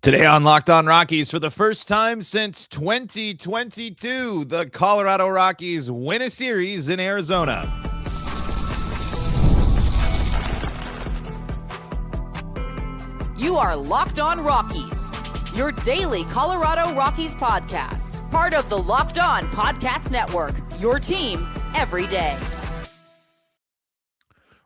Today on Locked On Rockies, for the first time since 2022, the Colorado Rockies win a series in Arizona. You are Locked On Rockies, your daily Colorado Rockies podcast. Part of the Locked On Podcast Network, your team every day.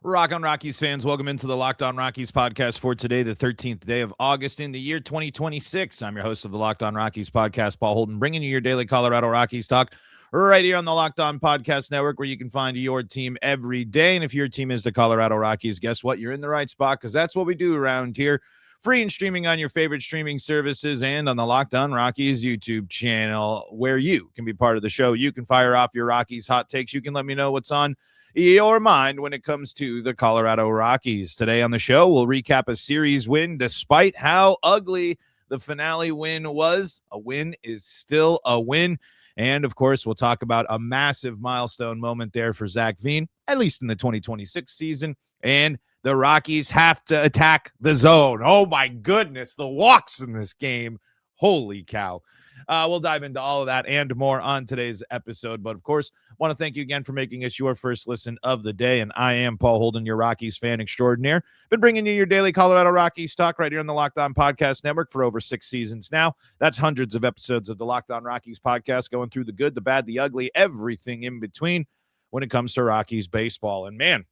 Rock on Rockies fans, welcome into the Locked On Rockies podcast for today, the 13th day of August in the year 2026. I'm your host of the Locked On Rockies podcast, Paul Holden, bringing you your daily Colorado Rockies talk right here on the Locked On Podcast Network, where you can find your team every day. And if your team is the Colorado Rockies, guess what? You're in the right spot, because that's what we do around here. Free and streaming on your favorite streaming services and on the Locked On Rockies YouTube channel, where you can be part of the show. You can fire off your Rockies hot takes. You can let me know what's on your mind when it comes to the Colorado Rockies. Today on the show, we'll recap a series win. Despite how ugly the finale win was, a win is still a win. And, of course, we'll talk about a massive milestone moment there for Zac Veen, at least in the 2026 season. And the Rockies have to attack the zone. Oh, my goodness, the walks in this game. Holy cow. We'll dive into all of that and more on today's episode. But, of course, want to thank you again for making us your first listen of the day. And I am Paul Holden, your Rockies fan extraordinaire. Been bringing you your daily Colorado Rockies talk right here on the Locked On Podcast Network for over 6 seasons now. That's hundreds of episodes of the Locked On Rockies podcast, going through the good, the bad, the ugly, everything in between when it comes to Rockies baseball. And, man,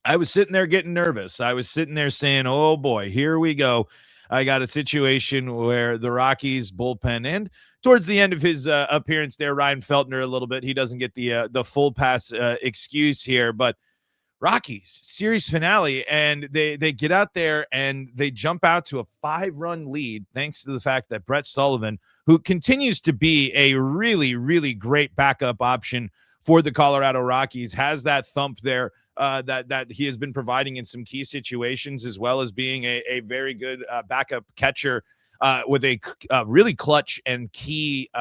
I was sitting there getting nervous. I was sitting there saying, oh, boy, here we go. I got a situation where the Rockies bullpen, and towards the end of his appearance there, Ryan Feltner a little bit. He doesn't get the full pass excuse here, but Rockies series finale, and they get out there and they jump out to a 5-run lead thanks to the fact that Brett Sullivan, who continues to be a really, really great backup option for the Colorado Rockies, has that thump there. That he has been providing in some key situations, as well as being a very good backup catcher with a really clutch and key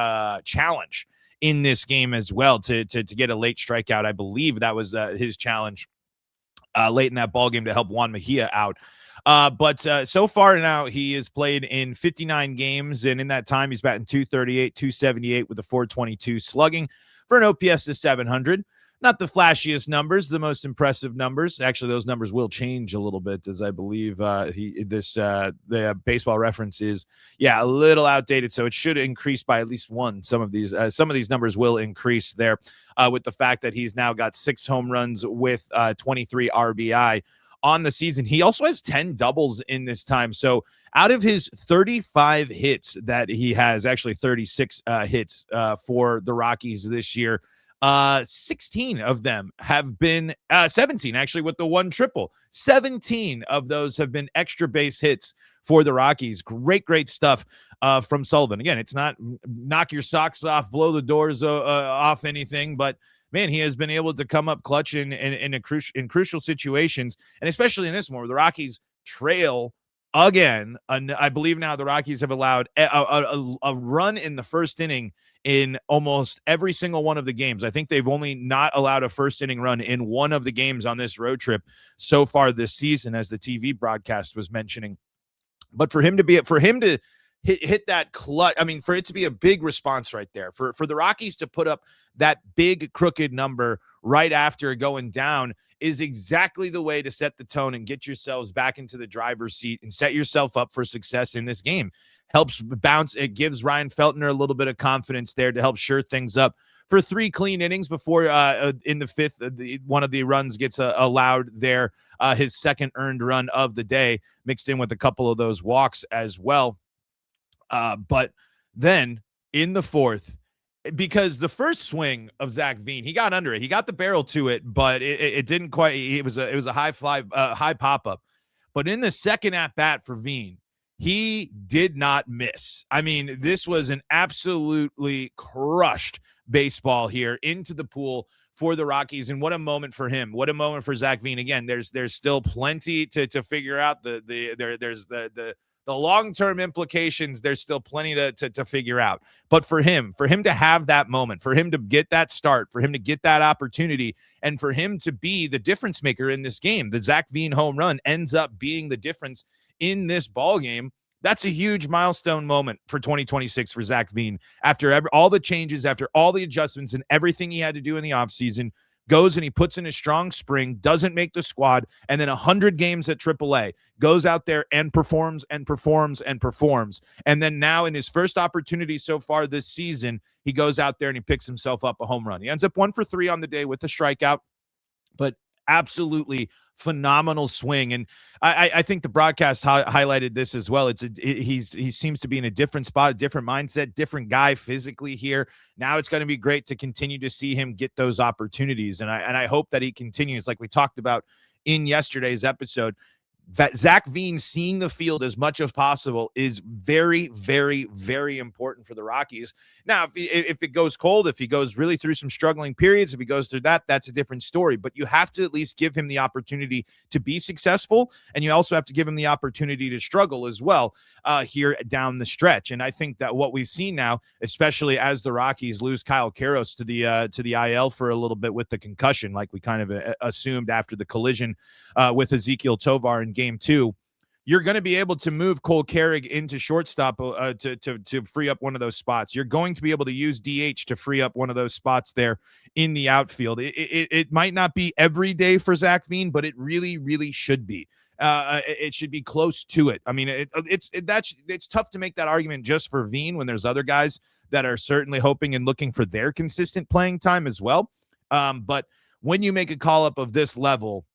challenge in this game as well to get a late strikeout. I believe that was his challenge late in that ball game to help Juan Mejia out. But so far now, he has played in 59 games, and in that time, he's batting .238, .278 with a .422 slugging for an OPS of 700. Not the flashiest numbers, the most impressive numbers. Actually, those numbers will change a little bit, as I believe the Baseball Reference is, a little outdated. So it should increase by at least one. Some of these numbers will increase there with the fact that he's now got 6 home runs with 23 RBI on the season. He also has 10 doubles in this time. So out of his 35 hits that he has, actually 36 hits for the Rockies this year, 16 of them have been 17 actually with the 1 triple. 17 of those have been extra base hits for the Rockies. Great stuff from Sullivan. Again, it's not knock your socks off, blow the doors off anything, but man, he has been able to come up clutch in crucial situations, and especially in this one where the Rockies trail again. I believe now the Rockies have allowed a run in the first inning in almost every single one of the games. I think they've only not allowed a first inning run in one of the games on this road trip so far this season, as the TV broadcast was mentioning. But for him to hit that clutch, I mean, for it to be a big response right there, for the Rockies to put up that big crooked number right after going down is exactly the way to set the tone and get yourselves back into the driver's seat and set yourself up for success in this game. Helps bounce. It gives Ryan Feltner a little bit of confidence there to help shore things up for 3 clean innings before in the 5th, one of the runs gets allowed there. His second earned run of the day, mixed in with a couple of those walks as well. But then in the 4th, because the first swing of Zac Veen, he got under it. He got the barrel to it, but it didn't quite. It was a high fly, high pop up. But in the second at bat for Veen, he did not miss. I mean, this was an absolutely crushed baseball here into the pool for the Rockies, and what a moment for him. What a moment for Zac Veen. Again, there's still plenty to figure out. There's the long-term implications. There's still plenty to figure out. But for him to have that moment, for him to get that start, for him to get that opportunity, and for him to be the difference maker in this game, the Zac Veen home run ends up being the difference in this ball game. That's a huge milestone moment for 2026 for Zac Veen. After all the changes, after all the adjustments and everything he had to do in the offseason, goes and he puts in a strong spring, doesn't make the squad, and then 100 games at AAA, goes out there and performs and performs and performs. And then now in his first opportunity so far this season, he goes out there and he picks himself up a home run. He ends up 1 for 3 on the day with a strikeout, but absolutely phenomenal swing. And I think the broadcast highlighted this as well. He seems to be in a different spot, a different mindset, different guy physically here. Now it's going to be great to continue to see him get those opportunities. And I hope that he continues, like we talked about in yesterday's episode. That Zac Veen seeing the field as much as possible is very, very, very important for the Rockies. Now, if it goes cold, if he goes really through some struggling periods, if he goes through that, that's a different story. But you have to at least give him the opportunity to be successful, and you also have to give him the opportunity to struggle as well here down the stretch. And I think that what we've seen now, especially as the Rockies lose Kyle Karros to the IL for a little bit with the concussion, like we kind of assumed after the collision with Ezekiel Tovar in Game 2, you're going to be able to move Cole Carrig into shortstop to free up one of those spots. You're going to be able to use DH to free up one of those spots there in the outfield. It might not be every day for Zac Veen, but it really, really should be. It should be close to it. I mean, it's tough to make that argument just for Veen when there's other guys that are certainly hoping and looking for their consistent playing time as well. But when you make a call up of this level,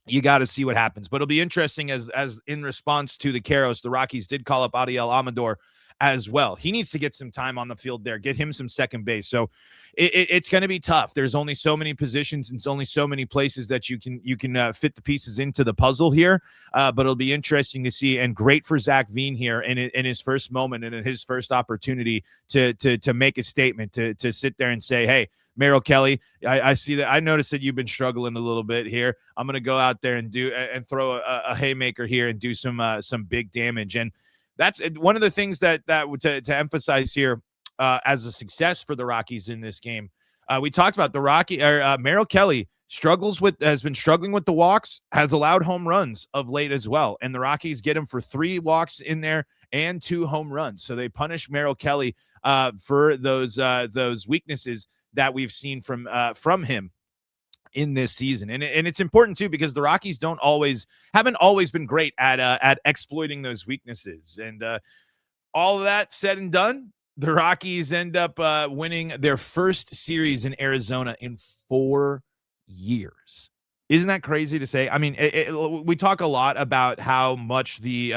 you got to see what happens. But it'll be interesting as in response to the Karros, the Rockies did call up Adiel Amador as well. He needs to get some time on the field there, get him some second base. So it's going to be tough. There's only so many positions and it's only so many places that you can fit the pieces into the puzzle here. But it'll be interesting to see, and great for Zac Veen here in his first moment and in his first opportunity to make a statement, to sit there and say, hey, Merrill Kelly, I see that. I noticed that you've been struggling a little bit here. I'm going to go out there and throw a haymaker here and do some big damage. And that's one of the things that to emphasize here as a success for the Rockies in this game. We talked about the Merrill Kelly has been struggling with the walks, has allowed home runs of late as well. And the Rockies get him for 3 walks in there and 2 home runs. So they punish Merrill Kelly for those weaknesses that we've seen from him in this season. And it's important too, because the Rockies haven't always been great at exploiting those weaknesses. And all of that said and done, the Rockies end up winning their first series in Arizona in 4 years. Isn't that crazy to say? I mean, we talk a lot about how much the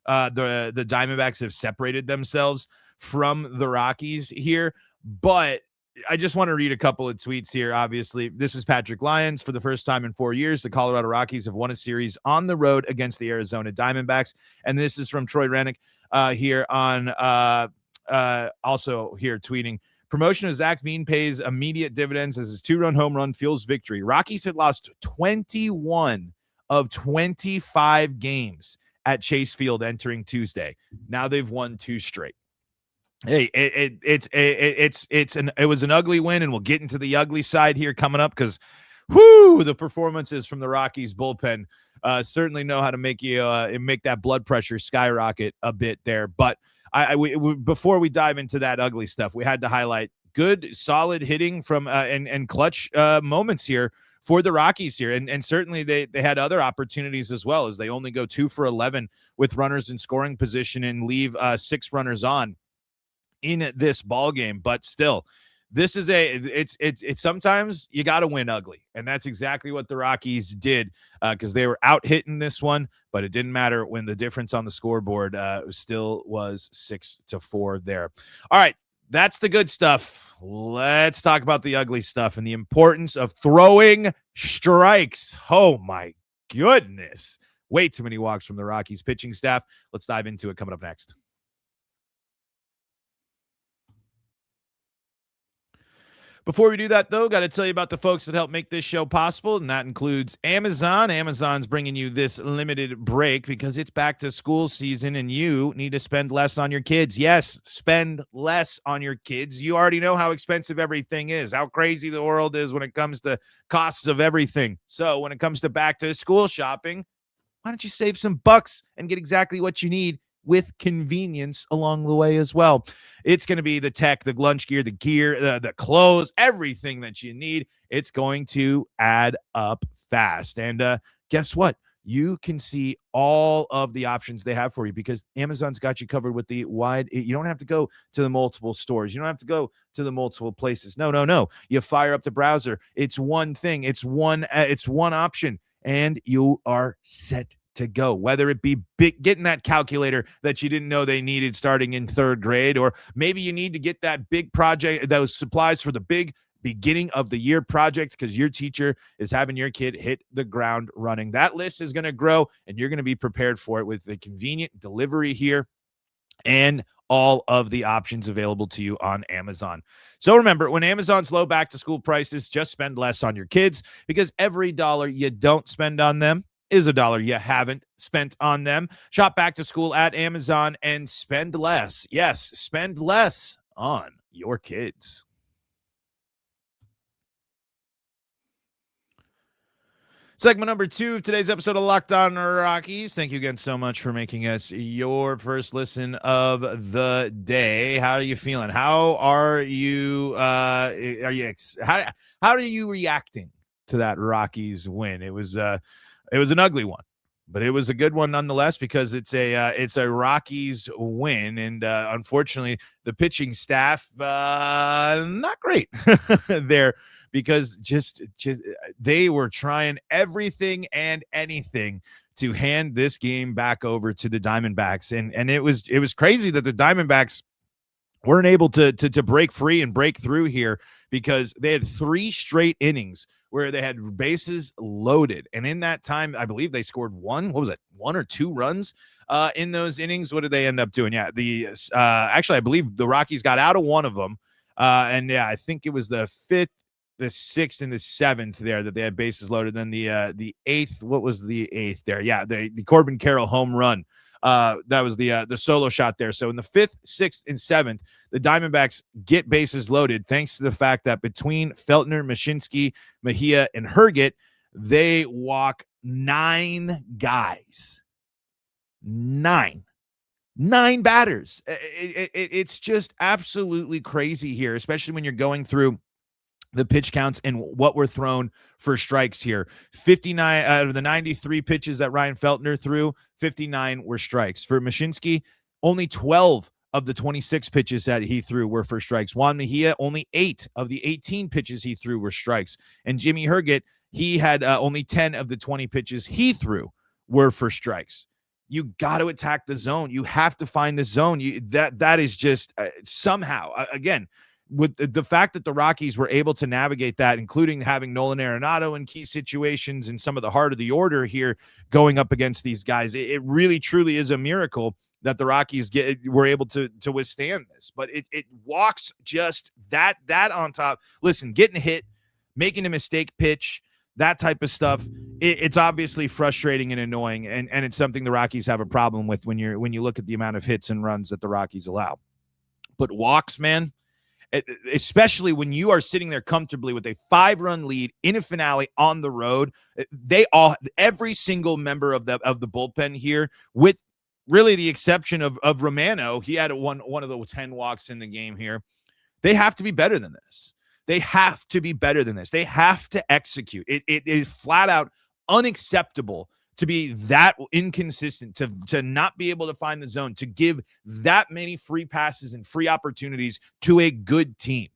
Diamondbacks have separated themselves from the Rockies here, but I just want to read a couple of tweets here. Obviously, this is Patrick Lyons. For the first time in 4 years, the Colorado Rockies have won a series on the road against the Arizona Diamondbacks. And this is from Troy Rennick here on also here tweeting. Promotion of Zac Veen pays immediate dividends as his 2-run home run fuels victory. Rockies had lost 21 of 25 games at Chase Field entering Tuesday. Now they've won 2 straight. Hey, it was an ugly win, and we'll get into the ugly side here coming up, because the performances from the Rockies bullpen certainly know how to make that blood pressure skyrocket a bit there. But before we dive into that ugly stuff, we had to highlight good, solid hitting from and clutch moments here for the Rockies here. And certainly they had other opportunities as well, as they only go 2 for 11 with runners in scoring position and leave 6 runners on in this ball game. But still, this is it's sometimes you got to win ugly, and that's exactly what the Rockies did, because they were out hitting this one, but it didn't matter when the difference on the scoreboard still was 6-4 there. All right, that's the good stuff. Let's talk about the ugly stuff and the importance of throwing strikes. Oh my goodness, way too many walks from the Rockies pitching staff. Let's dive into it coming up next. Before we do that, though, got to tell you about the folks that help make this show possible, and that includes Amazon. Amazon's bringing you this limited break because it's back to school season, and you need to spend less on your kids. Yes, spend less on your kids. You already know how expensive everything is, how crazy the world is when it comes to costs of everything. So when it comes to back to school shopping, why don't you save some bucks and get exactly what you need with convenience along the way as well. It's going to be the tech, the lunch gear, the clothes, everything that you need. It's going to add up fast. And guess what? You can see all of the options they have for you because Amazon's got you covered with the wide. You don't have to go to the multiple stores. You don't have to go to the multiple places. No. You fire up the browser. It's one thing. It's one option, and you are set to go. Whether it be getting that calculator that you didn't know they needed starting in third grade, or maybe you need to get that big project, those supplies for the big beginning of the year project because your teacher is having your kid hit the ground running. That list is going to grow, and you're going to be prepared for it with the convenient delivery here and all of the options available to you on Amazon. So remember, when Amazon's low back to school prices, just spend less on your kids because every dollar you don't spend on them is a dollar you haven't spent on them. Shop back to school at Amazon and spend less. Yes, spend less on your kids. Segment number 2 of today's episode of Locked On Rockies. Thank you again so much for making us your first listen of the day. How are you feeling? How are you? How are you reacting to that Rockies win? It was an ugly one, but it was a good one nonetheless because it's a Rockies win, and unfortunately, the pitching staff not great there. Because just they were trying everything and anything to hand this game back over to the Diamondbacks, and it was crazy that the Diamondbacks weren't able to break free and break through here because they had 3 straight innings where they had bases loaded, and in that time, I believe they scored 1 or 2 runs in those innings. What did they end up doing? Yeah, actually, I believe the Rockies got out of one of them, and yeah, I think it was the 5th. The 6th and the 7th there that they had bases loaded. Then the 8th, what was the 8th there? Yeah, the Corbin Carroll home run. That was the solo shot there. So in the 5th, 6th, and 7th, the Diamondbacks get bases loaded thanks to the fact that between Feltner, Mashinsky, Mejia, and Herget, they walk 9 guys. 9 batters. It's just absolutely crazy here, especially when you're going through the pitch counts and what were thrown for strikes here. 59 out of the 93 pitches that Ryan Feltner threw, 59 were strikes. For Mashinsky, only 12 of the 26 pitches that he threw were for strikes. Juan Mejia, only 8 of the 18 pitches he threw were strikes. And Jimmy Herget, he had only 10 of the 20 pitches he threw were for strikes. You got to attack the zone. You have to find the zone. That is just somehow, again, with the fact that the Rockies were able to navigate that, including having Nolan Arenado in key situations and some of the heart of the order here going up against these guys, it really truly is a miracle that the Rockies were able to withstand this. But it walks just that on top. Listen, getting hit, making a mistake pitch, that type of stuff, it's obviously frustrating and annoying, and it's something the Rockies have a problem with when you look at the amount of hits and runs that the Rockies allow. But walks, man, especially when you are sitting there comfortably with a 5-run lead in a finale on the road, every single member of the bullpen here, with really the exception of Romano, he had one of the 10 walks in the game here. They have to be better than this. They have to be better than this. They have to execute. It is flat out unacceptable to be that inconsistent, to not be able to find the zone, to give that many free passes and free opportunities to a good team.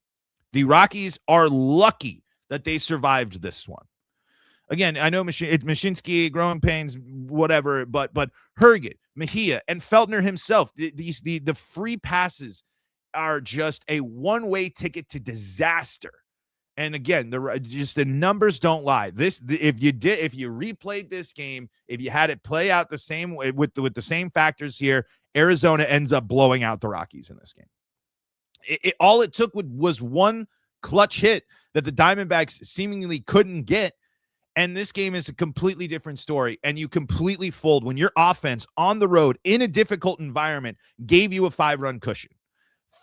The Rockies are lucky that they survived this one. Again, I know Mashinsky, growing pains, whatever, but Herget, Mejia, and Feltner himself, the free passes are just a one-way ticket to disaster. And again, the numbers don't lie. If you replayed this game, if you had it play out the same way with the same factors here, Arizona ends up blowing out the Rockies in this game. All it took was one clutch hit that the Diamondbacks seemingly couldn't get, and this game is a completely different story. And you completely fold when your offense on the road in a difficult environment gave you a 5-run cushion.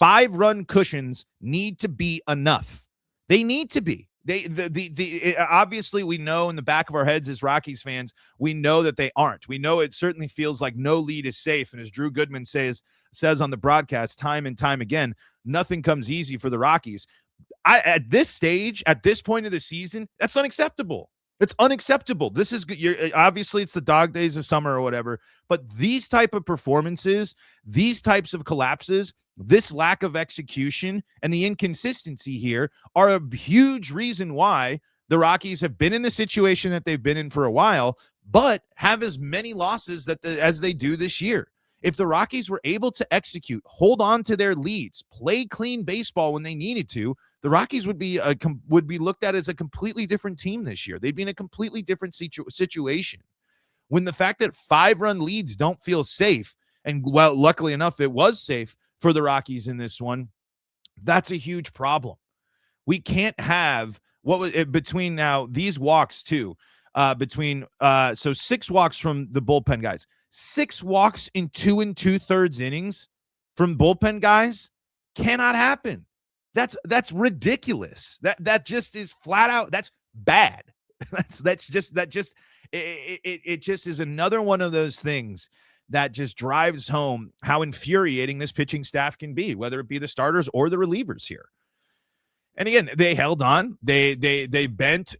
5-run cushions need to be enough. They need to be. Obviously we know in the back of our heads as Rockies fans, we know that they aren't. We know it certainly feels like no lead is safe. And as Drew Goodman says on the broadcast time and time again, nothing comes easy for the Rockies. At this stage, at this point of the season, that's unacceptable. It's unacceptable. This is obviously it's the dog days of summer or whatever, but these type of performances, these types of collapses, this lack of execution and the inconsistency here are a huge reason why the Rockies have been in the situation that they've been in for a while, but have as many losses as they do this year. If the Rockies were able to execute, hold on to their leads, play clean baseball when they needed to, the Rockies would be looked at as a completely different team this year. They'd be in a completely different situation. When the fact that 5-run leads don't feel safe, and well, luckily enough, it was safe for the Rockies in this one, that's a huge problem. We can't have what was it between now these walks too, so 6 walks from the bullpen guys, 6 walks in 2 2/3 innings from bullpen guys cannot happen. That's ridiculous. That just is flat out. That's bad. It just is another one of those things that just drives home how infuriating this pitching staff can be, whether it be the starters or the relievers here. And again, they held on. They bent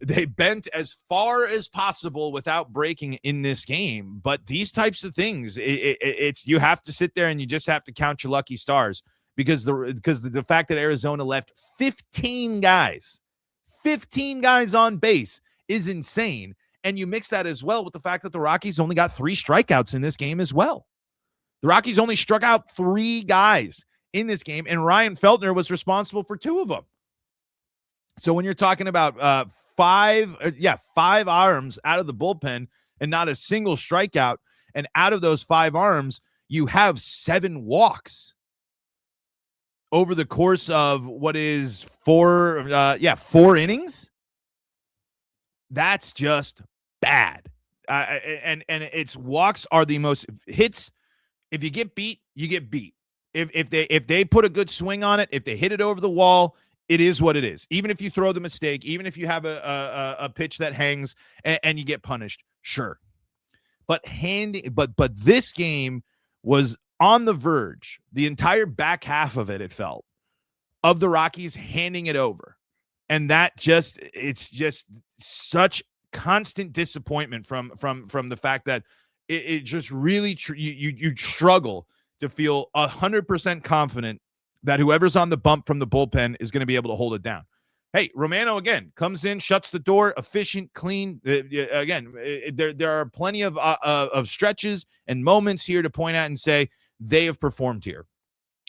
as far as possible without breaking in this game. But these types of things, it's you have to sit there and you just have to count your lucky stars. Because the fact that Arizona left 15 guys on base is insane. And you mix that as well with the fact that the Rockies only got 3 strikeouts in this game as well. The Rockies only struck out 3 guys in this game, and Ryan Feltner was responsible for 2 of them. So when you're talking about 5 arms out of the bullpen and not a single strikeout, and out of those 5 arms, you have 7 walks over the course of what is 4 innings. That's just bad. And its walks are the most hits. If you get beat, you get beat. If they put a good swing on it, if they hit it over the wall, it is what it is. Even if you throw the mistake, even if you have a pitch that hangs and you get punished, sure. But this game was on the verge, the entire back half of it felt, of the Rockies handing it over. And it's just such constant disappointment from the fact that it just really, you struggle to feel 100% confident that whoever's on the bump from the bullpen is going to be able to hold it down. Hey, Romano again comes in, shuts the door, efficient, clean. There are plenty of stretches and moments here to point out and say, they have performed here.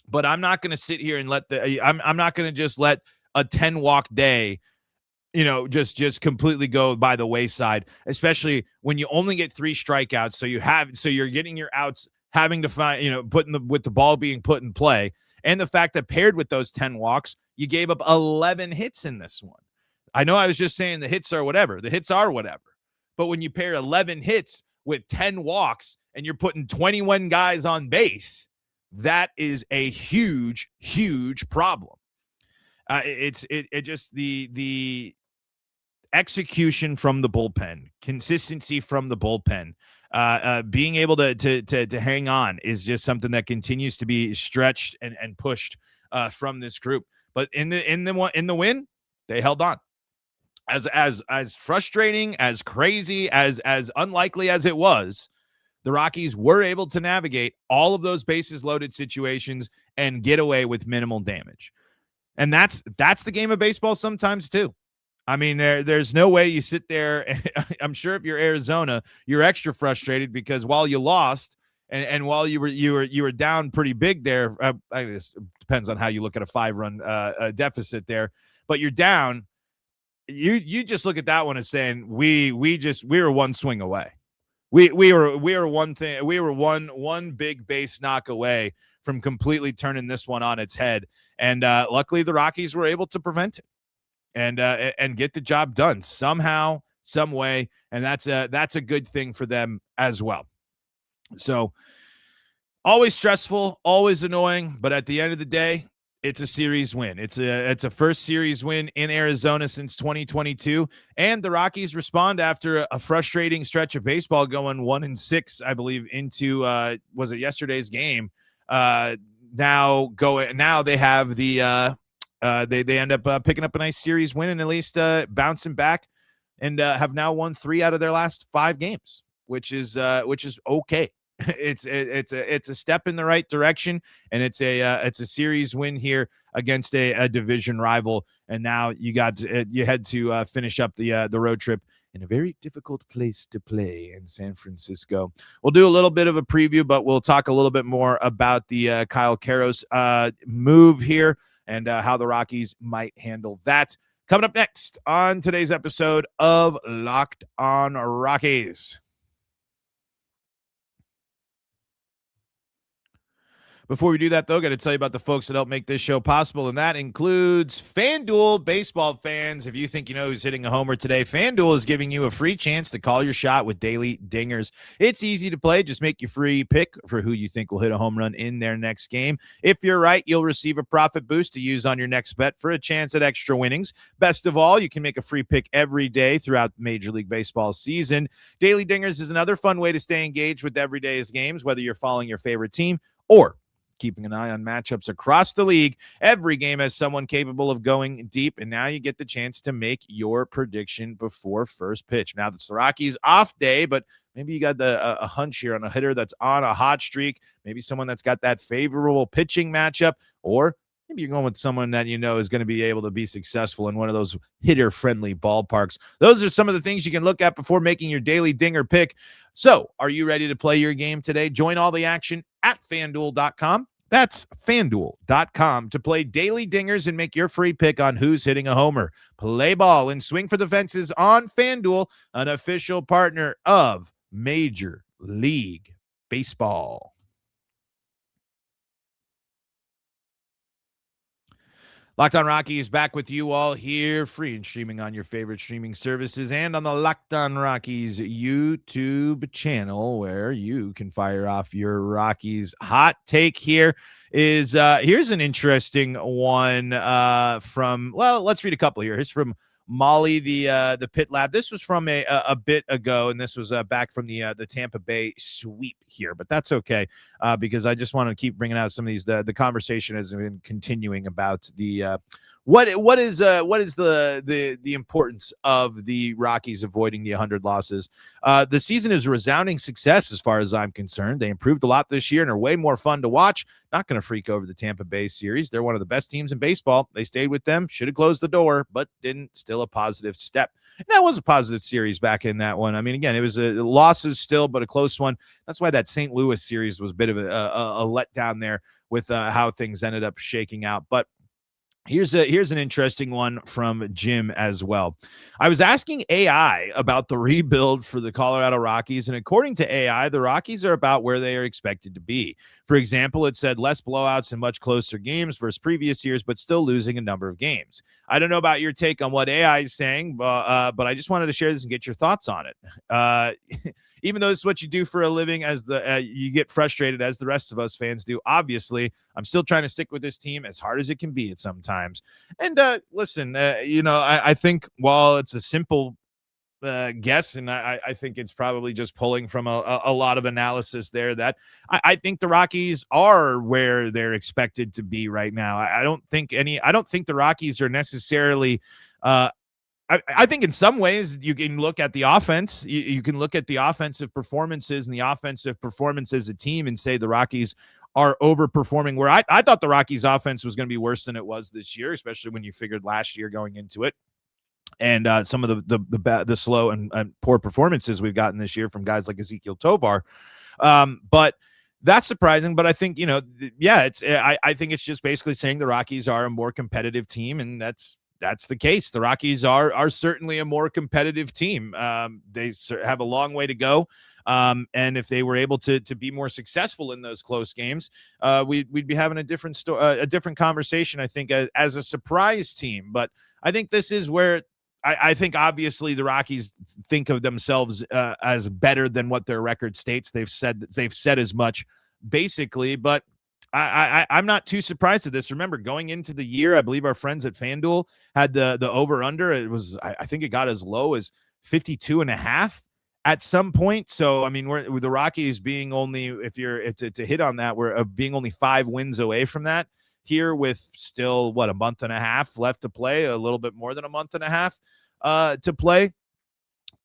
But I'm not going to sit here and I'm not going to just let a 10-walk day, just completely go by the wayside, especially when you only get 3 strikeouts. So you're getting your outs, having to find, with the ball being put in play. And the fact that paired with those 10 walks, you gave up 11 hits in this one. I know I was just saying the hits are whatever. The hits are whatever. But when you pair 11 hits with 10 walks and you're putting 21 guys on base, that is a huge, huge problem. The execution from the bullpen, consistency from the bullpen, being able to hang on is just something that continues to be stretched and pushed from this group. But in the win, they held on. As frustrating, as crazy, as unlikely as it was, the Rockies were able to navigate all of those bases loaded situations and get away with minimal damage. And that's the game of baseball sometimes too. I mean, there's no way you sit there. I'm sure if you're Arizona, you're extra frustrated because while you lost and while you were down pretty big there, I guess it depends on how you look at a 5-run deficit there, but you're down. You just look at that one as saying we were one swing away. We were one big base knock away from completely turning this one on its head, and luckily the Rockies were able to prevent it and get the job done somehow, some way, and that's a good thing for them as well. So always stressful, always annoying, but at the end of the day, It's a series win. It's a first series win in Arizona since 2022, and the Rockies respond after a frustrating stretch of baseball, going 1-6, I believe, into was it yesterday's game? Now they have the they end up picking up a nice series win and at least bouncing back, and have now won 3 out of their last 5 games, which is okay. It's a step in the right direction, and it's a series win here against a division rival. And now you head to finish up the road trip in a very difficult place to play in San Francisco. We'll do a little bit of a preview, but we'll talk a little bit more about the Kyle Karros move here and how the Rockies might handle that. Coming up next on today's episode of Locked on Rockies. Before we do that, though, got to tell you about the folks that help make this show possible, and that includes FanDuel. Baseball fans, if you think you know who's hitting a homer today, FanDuel is giving you a free chance to call your shot with daily dingers. It's easy to play. Just make your free pick for who you think will hit a home run in their next game. If you're right, you'll receive a profit boost to use on your next bet for a chance at extra winnings. Best of all, you can make a free pick every day throughout Major League Baseball season. Daily dingers is another fun way to stay engaged with every day's games, whether you're following your favorite team or keeping an eye on matchups across the league. Every game has someone capable of going deep, and now you get the chance to make your prediction before first pitch. Now, it's the Rockies' off day, but maybe you got a hunch here on a hitter that's on a hot streak, maybe someone that's got that favorable pitching matchup, or maybe you're going with someone that you know is going to be able to be successful in one of those hitter-friendly ballparks. Those are some of the things you can look at before making your daily dinger pick. So, are you ready to play your game today? Join all the action at FanDuel.com. That's FanDuel.com to play daily dingers and make your free pick on who's hitting a homer. Play ball and swing for the fences on FanDuel, an official partner of Major League Baseball. Locked on Rockies back with you all here, free and streaming on your favorite streaming services and on the Locked on Rockies YouTube channel, where you can fire off your Rockies hot take. Here is here's an interesting one from, well, let's read a couple here. Here's from Molly, the Pit Lab. This was from a bit ago, and this was back from the Tampa Bay sweep here, but that's okay because I just want to keep bringing out some of these. The conversation has been continuing about the what is the importance of the Rockies avoiding the 100 losses. The season is a resounding success as far as I'm concerned. They improved a lot this year and are way more fun to watch. Not going to freak over the Tampa Bay series. They're one of the best teams in baseball. They stayed with them, should have closed the door, but didn't. Still a positive step. And that was a positive series back in that one. I mean, again, it was losses still, but a close one. That's why that St. Louis series was a bit of a letdown there with how things ended up shaking out. But here's an interesting one from Jim as well. I was asking AI about the rebuild for the Colorado Rockies, and according to AI, the Rockies are about where they are expected to be. For example, it said less blowouts and much closer games versus previous years, but still losing a number of games. I don't know about your take on what AI is saying, but I just wanted to share this and get your thoughts on it. Even though this is what you do for a living, as you get frustrated as the rest of us fans do. Obviously, I'm still trying to stick with this team as hard as it can be at sometimes. And listen, I think while it's a simple guess, and I think it's probably just pulling from a lot of analysis there, that I think the Rockies are where they're expected to be right now. I don't think the Rockies are necessarily I think in some ways you can look at the offense. You can look at the offensive performances and the offensive performance as a team and say the Rockies are overperforming, where I thought the Rockies offense was going to be worse than it was this year, especially when you figured last year going into it. And some of the slow and poor performances we've gotten this year from guys like Ezekiel Tovar. But that's surprising. But I think, I think it's just basically saying the Rockies are a more competitive team, and that's the case. The Rockies are certainly a more competitive team. They have a long way to go. And if they were able to be more successful in those close games, we'd be having a different conversation, I think, as a surprise team. But I think this is where I think obviously the Rockies think of themselves as better than what their record states. They've said as much, basically, but I'm not too surprised at this. Remember, going into the year, I believe our friends at FanDuel had the over under. It was, I think it got as low as 52.5 at some point. So I mean, we're with the Rockies being only, if you're it's to hit on that, we're being only 5 wins away from that here, with still a month and a half left to play, a little bit more than a month and a half to play.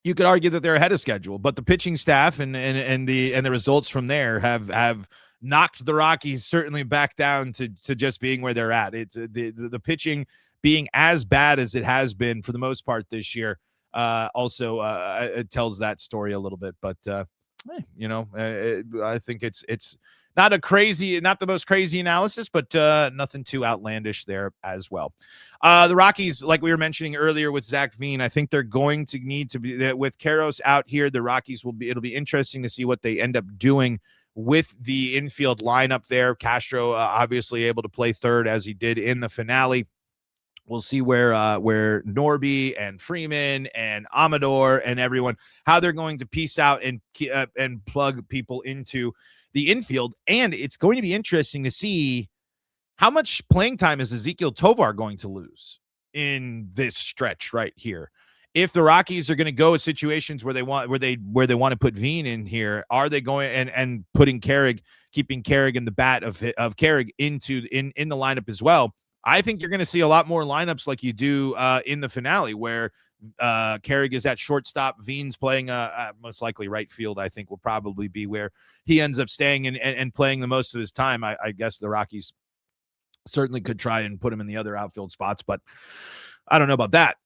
You could argue that they're ahead of schedule, but the pitching staff and the results from there have knocked the Rockies certainly back down to just being where they're at. It's the pitching being as bad as it has been for the most part this year. Also, it tells that story a little bit, but I think it's not the most crazy analysis, but nothing too outlandish there as well. The Rockies, like we were mentioning earlier with Zac Veen, I think they're going to need to be with Karros out here. The Rockies it'll be interesting to see what they end up doing with the infield lineup there. Castro obviously able to play third as he did in the finale. We'll see where Norby and Freeman and Amador and everyone, how they're going to piece out and plug people into the infield. And it's going to be interesting to see how much playing time is Ezequiel Tovar going to lose in this stretch right here. If the Rockies are going to go with situations where they want to put Veen in here, are they going and putting keeping Carrig in the bat of Carrig in the lineup as well? I think you're going to see a lot more lineups like you do in the finale, where Carrig is at shortstop. Veen's playing most likely right field. I think will probably be where he ends up staying and playing the most of his time. I guess the Rockies certainly could try and put him in the other outfield spots, but I don't know about that.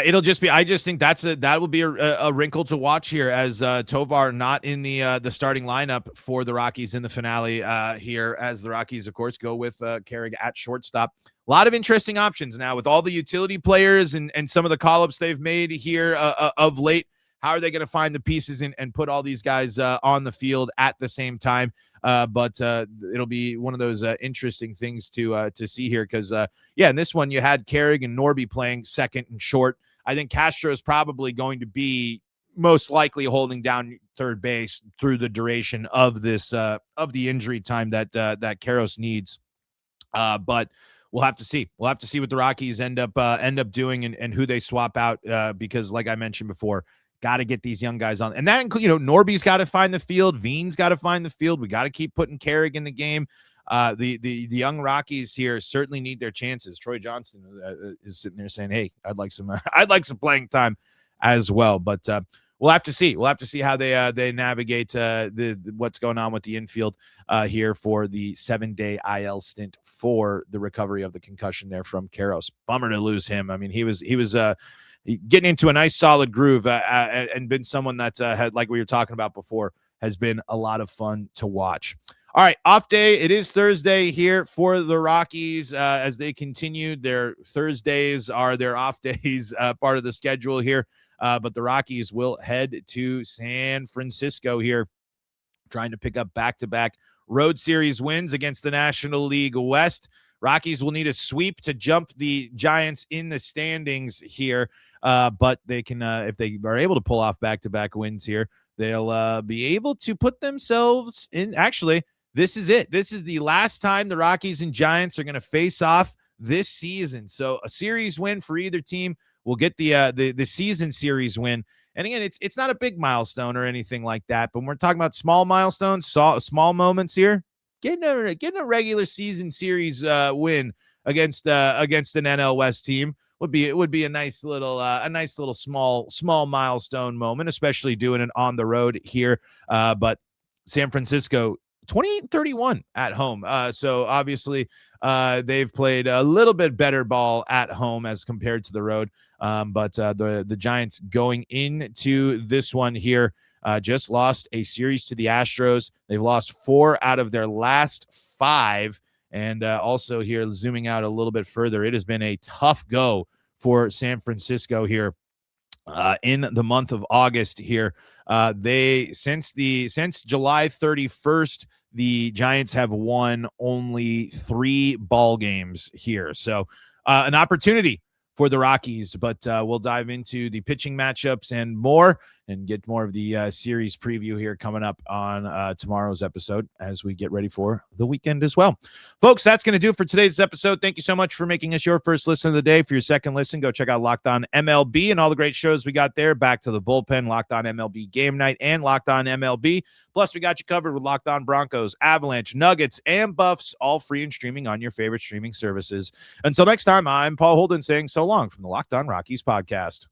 It'll just be, I just think that will be a wrinkle to watch here, as Tovar not in the starting lineup for the Rockies in the finale here, as the Rockies, of course, go with Carrig at shortstop. A lot of interesting options now with all the utility players and some of the call-ups they've made here of late. How are they going to find the pieces and put all these guys on the field at the same time? But it'll be one of those interesting things to see here, because, in this one you had Carrig and Norby playing second and short. I think Castro is probably going to be most likely holding down third base through the duration of this of the injury time that Karros needs. But we'll have to see. We'll have to see what the Rockies end up doing and who they swap out, because, like I mentioned before, got to get these young guys on. And that includes, Norby's got to find the field. Veen's got to find the field. We got to keep putting Carrig in the game. The young Rockies here certainly need their chances. Troy Johnson is sitting there saying, "Hey, I'd like some playing time as well." But we'll have to see. We'll have to see how they navigate what's going on with the infield here for the 7-day IL stint for the recovery of the concussion there from Karros. Bummer to lose him. I mean, he was getting into a nice solid groove and been someone that had, like we were talking about before, has been a lot of fun to watch. All right, off day. It is Thursday here for the Rockies as they continue. Their Thursdays are their off days, part of the schedule here. But the Rockies will head to San Francisco here, trying to pick up back-to-back road series wins against the National League West. Rockies will need a sweep to jump the Giants in the standings here. But they can, if they are able to pull off back-to-back wins here, they'll be able to put themselves in. Actually, this is it. This is the last time the Rockies and Giants are going to face off this season. So a series win for either team will get the season series win. And again, it's not a big milestone or anything like that, but when we're talking about small milestones, small moments here, getting a regular season series win against an NL West team would be a nice little small milestone moment, especially doing it on the road here. But San Francisco 28-31 at home. So obviously they've played a little bit better ball at home as compared to the road. But the Giants going into this one here just lost a series to the Astros. They've lost 4 out of their last 5. And also here, zooming out a little bit further, it has been a tough go for San Francisco here in the month of August here. Since July 31st, the Giants have won only 3 ball games here. So an opportunity for the Rockies, but we'll dive into the pitching matchups and more and get more of the series preview here coming up on tomorrow's episode as we get ready for the weekend as well. Folks, that's going to do it for today's episode. Thank you so much for making us your first listen of the day. For your second listen, go check out Locked On MLB and all the great shows we got there. Back to the Bullpen, Locked On MLB Game Night, and Locked On MLB. Plus, we got you covered with Locked On Broncos, Avalanche, Nuggets, and Buffs, all free and streaming on your favorite streaming services. Until next time, I'm Paul Holden saying so long from the Locked On Rockies podcast.